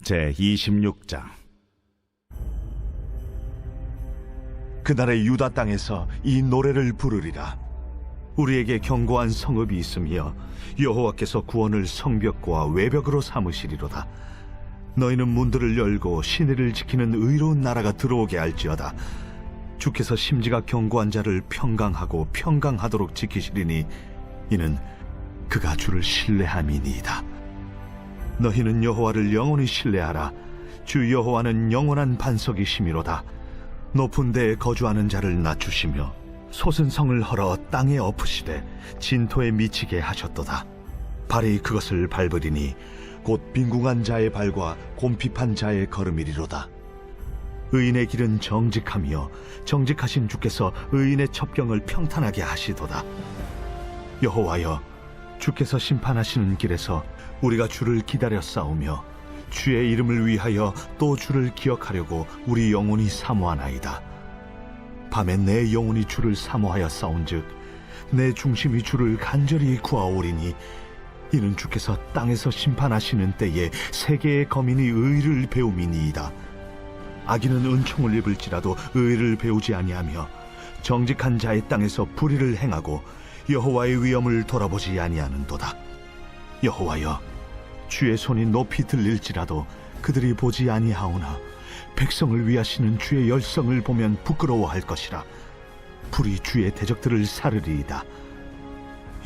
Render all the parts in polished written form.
제26장. 그날의 유다 땅에서 이 노래를 부르리라. 우리에게 견고한 성읍이 있으며 여호와께서 구원을 성벽과 외벽으로 삼으시리로다. 너희는 문들을 열고 시내를 지키는 의로운 나라가 들어오게 할지어다. 주께서 심지가 견고한 자를 평강하고 평강하도록 지키시리니 이는 그가 주를 신뢰함이니이다. 너희는 여호와를 영원히 신뢰하라. 주 여호와는 영원한 반석이시미로다. 높은 데에 거주하는 자를 낮추시며 솟은 성을 헐어 땅에 엎으시되 진토에 미치게 하셨도다. 발이 그것을 밟으리니 곧 빈궁한 자의 발과 곰핍한 자의 걸음이리로다. 의인의 길은 정직하며 정직하신 주께서 의인의 첩경을 평탄하게 하시도다. 여호와여, 주께서 심판하시는 길에서 우리가 주를 기다려 싸우며 주의 이름을 위하여 또 주를 기억하려고 우리 영혼이 사모하나이다. 밤에 내 영혼이 주를 사모하여 싸운즉 내 중심이 주를 간절히 구하오리니 이는 주께서 땅에서 심판하시는 때에 세계의 거민이 의를 배움이니이다. 악인은 은총을 입을지라도 의를 배우지 아니하며 정직한 자의 땅에서 불의를 행하고 여호와의 위엄을 돌아보지 아니하는도다. 여호와여, 주의 손이 높이 들릴지라도 그들이 보지 아니하오나 백성을 위하시는 주의 열성을 보면 부끄러워할 것이라. 불이 주의 대적들을 사르리이다.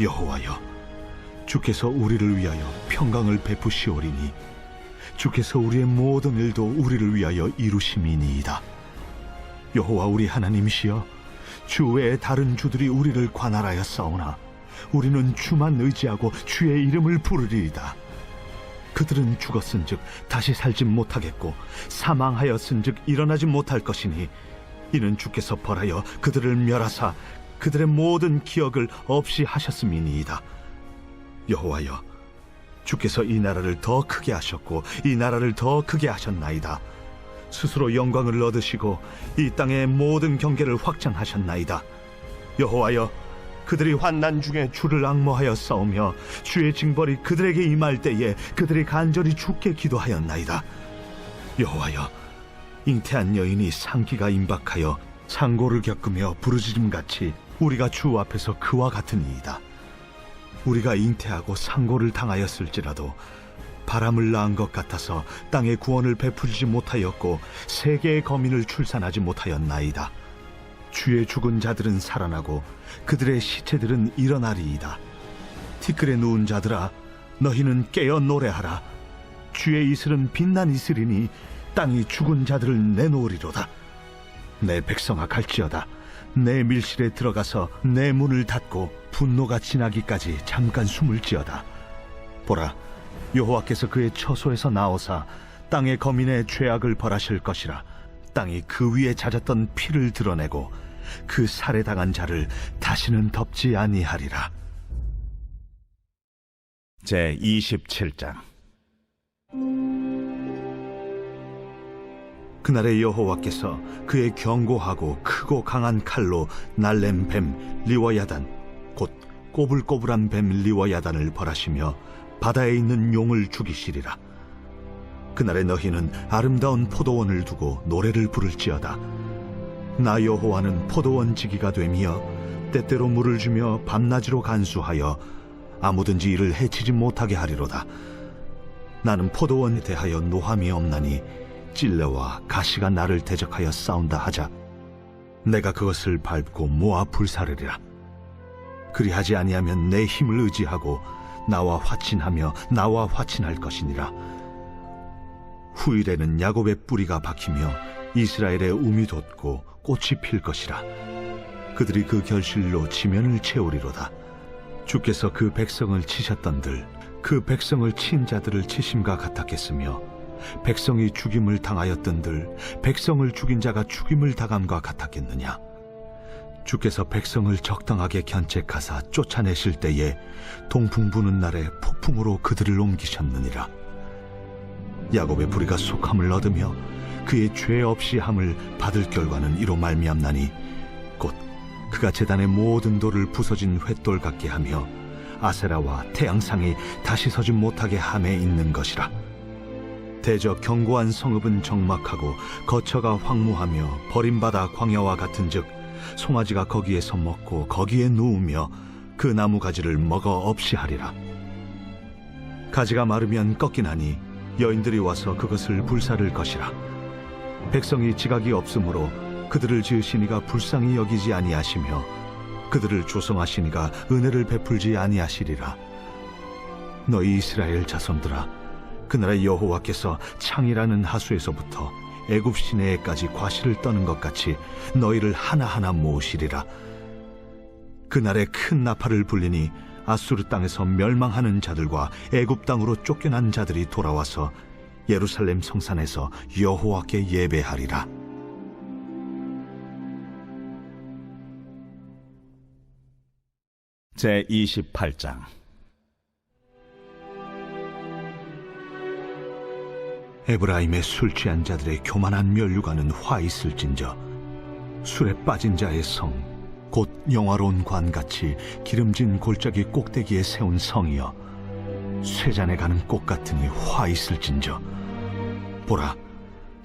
여호와여, 주께서 우리를 위하여 평강을 베푸시오리니 주께서 우리의 모든 일도 우리를 위하여 이루심이니이다. 여호와 우리 하나님이시여, 주 외에 다른 주들이 우리를 관할하여 싸우나 우리는 주만 의지하고 주의 이름을 부르리이다. 그들은 죽었은즉 다시 살지 못하겠고 사망하였은즉 일어나지 못할 것이니 이는 주께서 벌하여 그들을 멸하사 그들의 모든 기억을 없이 하셨음이니이다. 여호와여, 주께서 이 나라를 더 크게 하셨고 이 나라를 더 크게 하셨나이다. 스스로 영광을 얻으시고 이 땅의 모든 경계를 확장하셨나이다. 여호와여, 그들이 환난 중에 주를 앙모하여 싸우며 주의 징벌이 그들에게 임할 때에 그들이 간절히 주께 기도하였나이다. 여호와여, 잉태한 여인이 상기가 임박하여 상고를 겪으며 부르짖음같이 우리가 주 앞에서 그와 같으니이다. 우리가 잉태하고 상고를 당하였을지라도 바람을 낳은 것 같아서 땅에 구원을 베풀지 못하였고 세계의 거민을 출산하지 못하였나이다. 주의 죽은 자들은 살아나고 그들의 시체들은 일어나리이다. 티끌에 누운 자들아, 너희는 깨어 노래하라. 주의 이슬은 빛난 이슬이니 땅이 죽은 자들을 내놓으리로다. 내 백성아 갈지어다. 내 밀실에 들어가서 내 문을 닫고 분노가 지나기까지 잠깐 숨을 지어다. 보라, 여호와께서 그의 처소에서 나오사 땅의 거민의 죄악을 벌하실 것이라. 땅이 그 위에 잦았던 피를 드러내고 그 살해당한 자를 다시는 덮지 아니하리라. 제27장. 그날에 여호와께서 그의 견고하고 크고 강한 칼로 날렘 뱀 리워야단 곧 꼬불꼬불한 뱀 리워야단을 벌하시며 바다에 있는 용을 죽이시리라. 그날에 너희는 아름다운 포도원을 두고 노래를 부를지어다. 나 여호와는 포도원 지기가 되며 때때로 물을 주며 밤낮으로 간수하여 아무든지 이를 해치지 못하게 하리로다. 나는 포도원에 대하여 노함이 없나니 찔레와 가시가 나를 대적하여 싸운다 하자 내가 그것을 밟고 모아 불사르리라. 그리하지 아니하면 내 힘을 의지하고 나와 화친하며 나와 화친할 것이니라. 후일에는 야곱의 뿌리가 박히며 이스라엘의 움이 돋고 꽃이 필 것이라. 그들이 그 결실로 지면을 채우리로다. 주께서 그 백성을 치셨던들 그 백성을 친 자들을 치심과 같았겠으며 백성이 죽임을 당하였던들 백성을 죽인 자가 죽임을 당함과 같았겠느냐. 주께서 백성을 적당하게 견책하사 쫓아내실 때에 동풍 부는 날에 폭풍으로 그들을 옮기셨느니라. 야곱의 불의가 속함을 얻으며 그의 죄 없이 함을 받을 결과는 이로 말미암나니 곧 그가 제단의 모든 돌을 부서진 횃돌 같게 하며 아세라와 태양상이 다시 서지 못하게 함에 있는 것이라. 대저 견고한 성읍은 적막하고 거처가 황무하며 버림받아 광야와 같은즉 송아지가 거기에서 먹고 거기에 누우며 그 나무 가지를 먹어 없이 하리라. 가지가 마르면 꺾이나니 여인들이 와서 그것을 불사를 것이라. 백성이 지각이 없으므로 그들을 지으시니가 불쌍히 여기지 아니하시며 그들을 조성하시니가 은혜를 베풀지 아니하시리라. 너희 이스라엘 자손들아, 그날의 여호와께서 창이라는 하수에서부터 애굽 시내에까지 과실을 떠는 것 같이 너희를 하나하나 모으시리라. 그날에 큰 나팔을 불리니 아수르 땅에서 멸망하는 자들과 애굽 땅으로 쫓겨난 자들이 돌아와서 예루살렘 성산에서 여호와께 예배하리라. 제28장. 에브라임의 술 취한 자들의 교만한 면류관은 화 있을진저 술에 빠진 자의 성 곧 영화로운 관같이 기름진 골짜기 꼭대기에 세운 성이여 쇠잔에 가는 꽃 같으니 화 있을진저 보라,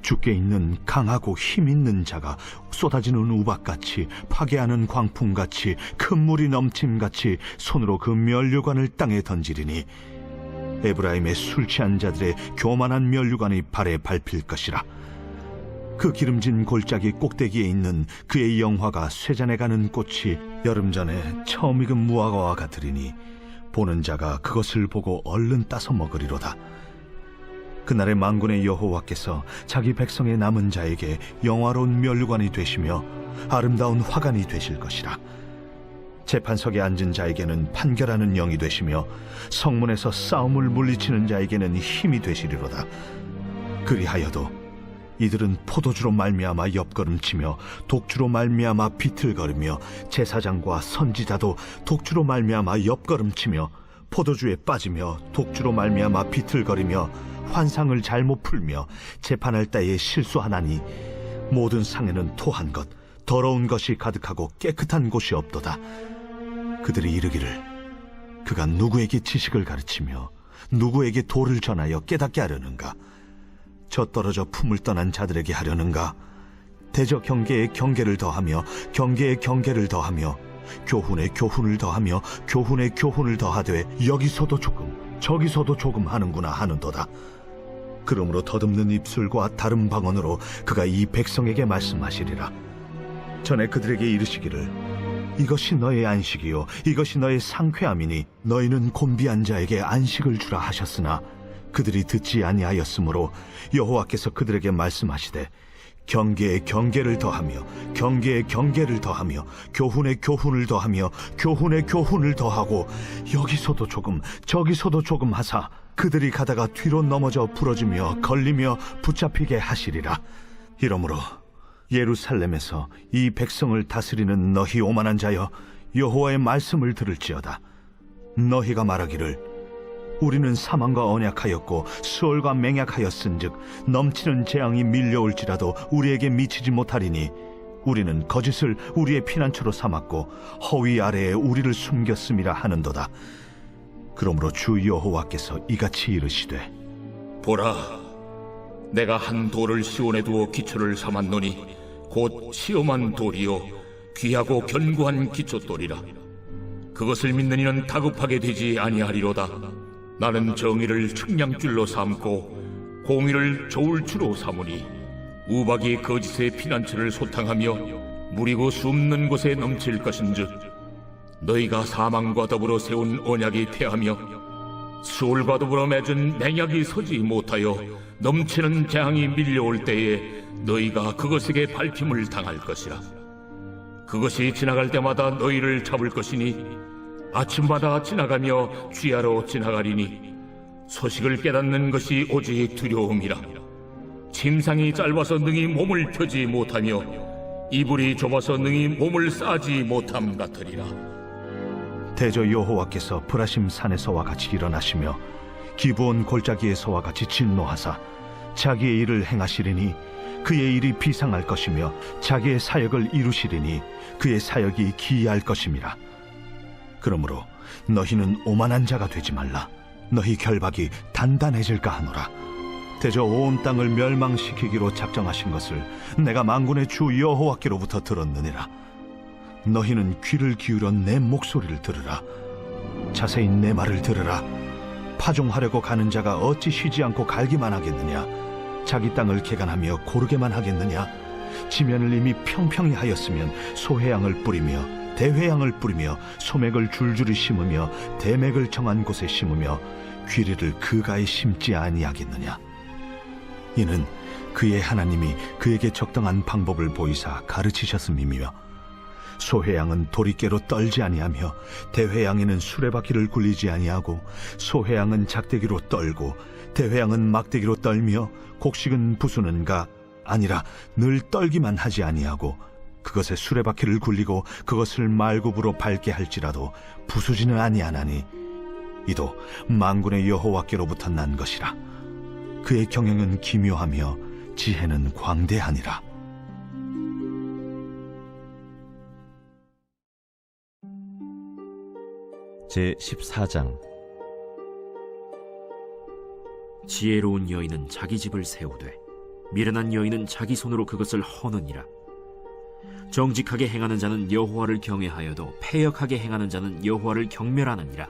주께 있는 강하고 힘 있는 자가 쏟아지는 우박같이 파괴하는 광풍같이 큰 물이 넘침같이 손으로 그 면류관을 땅에 던지리니 에브라임의 술 취한 자들의 교만한 면류관이 발에 밟힐 것이라. 그 기름진 골짜기 꼭대기에 있는 그의 영화가 쇠잔에 가는 꽃이 여름 전에 처음 익은 무화과와 같으리니 보는 자가 그것을 보고 얼른 따서 먹으리로다. 그날의 만군의 여호와께서 자기 백성의 남은 자에게 영화로운 면류관이 되시며 아름다운 화관이 되실 것이라. 재판석에 앉은 자에게는 판결하는 영이 되시며 성문에서 싸움을 물리치는 자에게는 힘이 되시리로다. 그리하여도 이들은 포도주로 말미암아 옆걸음치며 독주로 말미암아 비틀거리며 제사장과 선지자도 독주로 말미암아 옆걸음치며 포도주에 빠지며 독주로 말미암아 비틀거리며 환상을 잘못 풀며 재판할 때에 실수하나니 모든 상에는 토한 것 더러운 것이 가득하고 깨끗한 곳이 없도다. 그들이 이르기를 그가 누구에게 지식을 가르치며 누구에게 도를 전하여 깨닫게 하려는가? 저 떨어져 품을 떠난 자들에게 하려는가? 대저 경계에 경계를 더하며 경계에 경계를 더하며 교훈에 교훈을 더하며 교훈에 교훈을 더하되 여기서도 조금 저기서도 조금 하는구나 하는도다. 그러므로 더듬는 입술과 다른 방언으로 그가 이 백성에게 말씀하시리라. 전에 그들에게 이르시기를 이것이 너의 안식이요 이것이 너의 상쾌함이니 너희는 곤비한 자에게 안식을 주라 하셨으나 그들이 듣지 아니하였으므로 여호와께서 그들에게 말씀하시되 경계에 경계를 더하며 경계에 경계를 더하며 교훈에 교훈을 더하며 교훈에 교훈을 더하고 여기서도 조금 저기서도 조금 하사 그들이 가다가 뒤로 넘어져 부러지며 걸리며 붙잡히게 하시리라. 이러므로 예루살렘에서 이 백성을 다스리는 너희 오만한 자여 여호와의 말씀을 들을지어다. 너희가 말하기를 우리는 사망과 언약하였고 수월과 맹약하였은즉 넘치는 재앙이 밀려올지라도 우리에게 미치지 못하리니 우리는 거짓을 우리의 피난처로 삼았고 허위 아래에 우리를 숨겼음이라 하는도다. 그러므로 주 여호와께서 이같이 이르시되 보라, 내가 한 돌을 시온에 두어 기초를 삼았노니 곧 시험한 돌이요 귀하고 견고한 기초돌이라. 그것을 믿는 이는 다급하게 되지 아니하리로다. 나는 정의를 측량줄로 삼고 공의를 저울추로 삼으니 우박이 거짓의 피난처를 소탕하며 무리고 숨는 곳에 넘칠 것인즉 너희가 사망과 더불어 세운 언약이 패하며 수월과 더불어 맺은 맹약이 서지 못하여 넘치는 재앙이 밀려올 때에 너희가 그것에게 밟힘을 당할 것이라. 그것이 지나갈 때마다 너희를 잡을 것이니 아침마다 지나가며 쥐하러 지나가리니 소식을 깨닫는 것이 오직 두려움이라. 침상이 짧아서 능히 몸을 펴지 못하며 이불이 좁아서 능히 몸을 싸지 못함 같으리라. 대저 여호와께서 브라심 산에서와 같이 일어나시며 기브온 골짜기에서와 같이 진노하사 자기의 일을 행하시리니 그의 일이 비상할 것이며 자기의 사역을 이루시리니 그의 사역이 기이할 것임이라. 그러므로 너희는 오만한 자가 되지 말라. 너희 결박이 단단해질까 하노라. 대저 온 땅을 멸망시키기로 작정하신 것을 내가 만군의 주 여호와께로부터 들었느니라. 너희는 귀를 기울여 내 목소리를 들으라. 자세히 내 말을 들으라. 파종하려고 가는 자가 어찌 쉬지 않고 갈기만 하겠느냐? 자기 땅을 개간하며 고르게만 하겠느냐? 지면을 이미 평평히 하였으면 소회양을 뿌리며 대회양을 뿌리며 소맥을 줄줄이 심으며 대맥을 정한 곳에 심으며 귀리를 그 가에 심지 아니하겠느냐? 이는 그의 하나님이 그에게 적당한 방법을 보이사 가르치셨음이며, 소회양은 도리깨로 떨지 아니하며 대회양에는 수레바퀴를 굴리지 아니하고, 소회양은 작대기로 떨고 대회양은 막대기로 떨며, 곡식은 부수는가 아니라 늘 떨기만 하지 아니하고, 그것에 수레바퀴를 굴리고 그것을 말굽으로 밟게 할지라도 부수지는 아니하나니, 이도 만군의 여호와께로부터 난 것이라. 그의 경영은 기묘하며 지혜는 광대하니라. 제14장. 지혜로운 여인은 자기 집을 세우되 미련한 여인은 자기 손으로 그것을 허느니라. 정직하게 행하는 자는 여호와를 경외하여도 패역하게 행하는 자는 여호와를 경멸하느니라.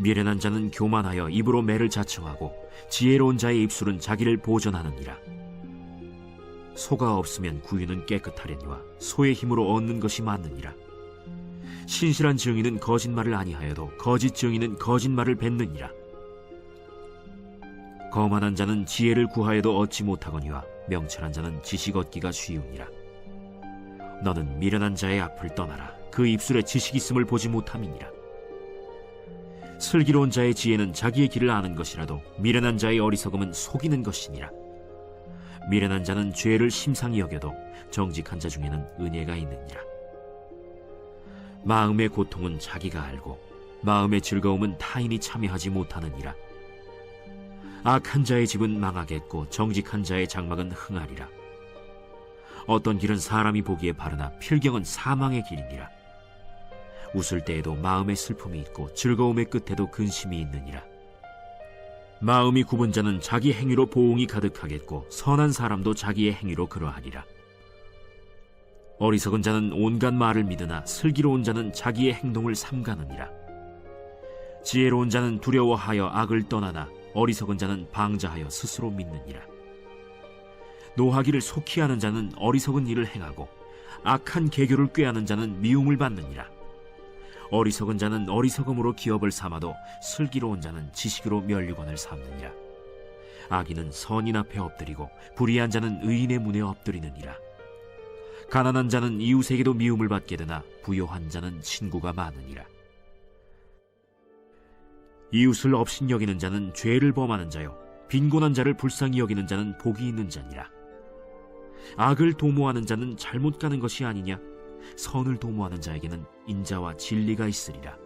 미련한 자는 교만하여 입으로 매를 자청하고 지혜로운 자의 입술은 자기를 보전하느니라. 소가 없으면 구유는 깨끗하려니와 소의 힘으로 얻는 것이 많느니라. 신실한 증인은 거짓말을 아니하여도 거짓 증인은 거짓말을 뱉느니라. 거만한 자는 지혜를 구하여도 얻지 못하거니와 명철한 자는 지식 얻기가 쉬우니라. 너는 미련한 자의 앞을 떠나라. 그 입술에 지식 있음을 보지 못함이니라. 슬기로운 자의 지혜는 자기의 길을 아는 것이라도 미련한 자의 어리석음은 속이는 것이니라. 미련한 자는 죄를 심상히 여겨도 정직한 자 중에는 은혜가 있느니라. 마음의 고통은 자기가 알고 마음의 즐거움은 타인이 참여하지 못하느니라. 악한 자의 집은 망하겠고 정직한 자의 장막은 흥하리라. 어떤 길은 사람이 보기에 바르나 필경은 사망의 길이니라. 웃을 때에도 마음에 슬픔이 있고 즐거움의 끝에도 근심이 있느니라. 마음이 굽은 자는 자기 행위로 보응이 가득하겠고 선한 사람도 자기의 행위로 그러하리라. 어리석은 자는 온갖 말을 믿으나 슬기로운 자는 자기의 행동을 삼가느니라. 지혜로운 자는 두려워하여 악을 떠나나 어리석은 자는 방자하여 스스로 믿느니라. 노하기를 속히 하는 자는 어리석은 일을 행하고 악한 계교를 꾀하는 자는 미움을 받느니라. 어리석은 자는 어리석음으로 기업을 삼아도 슬기로운 자는 지식으로 면류관을 삼느니라. 악인은 선인 앞에 엎드리고 불의한 자는 의인의 문에 엎드리느니라. 가난한 자는 이웃에게도 미움을 받게 되나 부요한 자는 친구가 많으니라. 이웃을 업신여기는 자는 죄를 범하는 자요 빈곤한 자를 불쌍히 여기는 자는 복이 있는 자니라. 악을 도모하는 자는 잘못 가는 것이 아니냐? 선을 도모하는 자에게는 인자와 진리가 있으리라.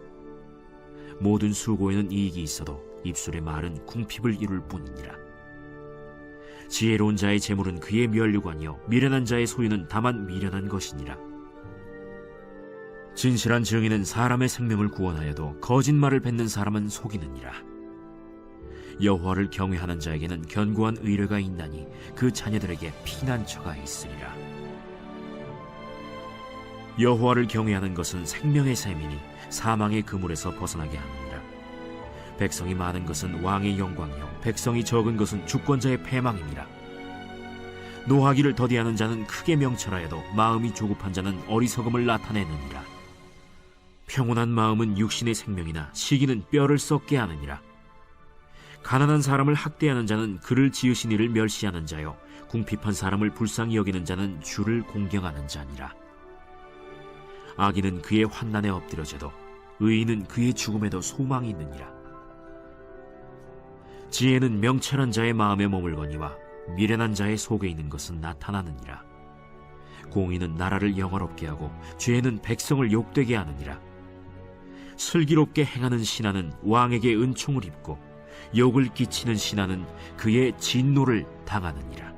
모든 수고에는 이익이 있어도 입술의 말은 궁핍을 이룰 뿐이니라. 지혜로운 자의 재물은 그의 면류관이요 미련한 자의 소유는 다만 미련한 것이니라. 진실한 증인은 사람의 생명을 구원하여도 거짓말을 뱉는 사람은 속이느니라. 여호와를 경외하는 자에게는 견고한 의뢰가 있나니 그 자녀들에게 피난처가 있으리라. 여호와를 경외하는 것은 생명의 셈이니 사망의 그물에서 벗어나게 하느니라. 백성이 많은 것은 왕의 영광이요 백성이 적은 것은 주권자의 패망이니라. 노하기를 더디하는 자는 크게 명철하여도 마음이 조급한 자는 어리석음을 나타내느니라. 평온한 마음은 육신의 생명이나 시기는 뼈를 썩게 하느니라. 가난한 사람을 학대하는 자는 그를 지으신 이를 멸시하는 자요 궁핍한 사람을 불쌍히 여기는 자는 주를 공경하는 자니라. 악인은 그의 환난에 엎드려져도 의인은 그의 죽음에도 소망이 있느니라. 지혜는 명철한 자의 마음에 머물거니와 미련한 자의 속에 있는 것은 나타나느니라. 공의는 나라를 영화롭게 하고 죄는 백성을 욕되게 하느니라. 슬기롭게 행하는 신하는 왕에게 은총을 입고 욕을 끼치는 신하는 그의 진노를 당하느니라.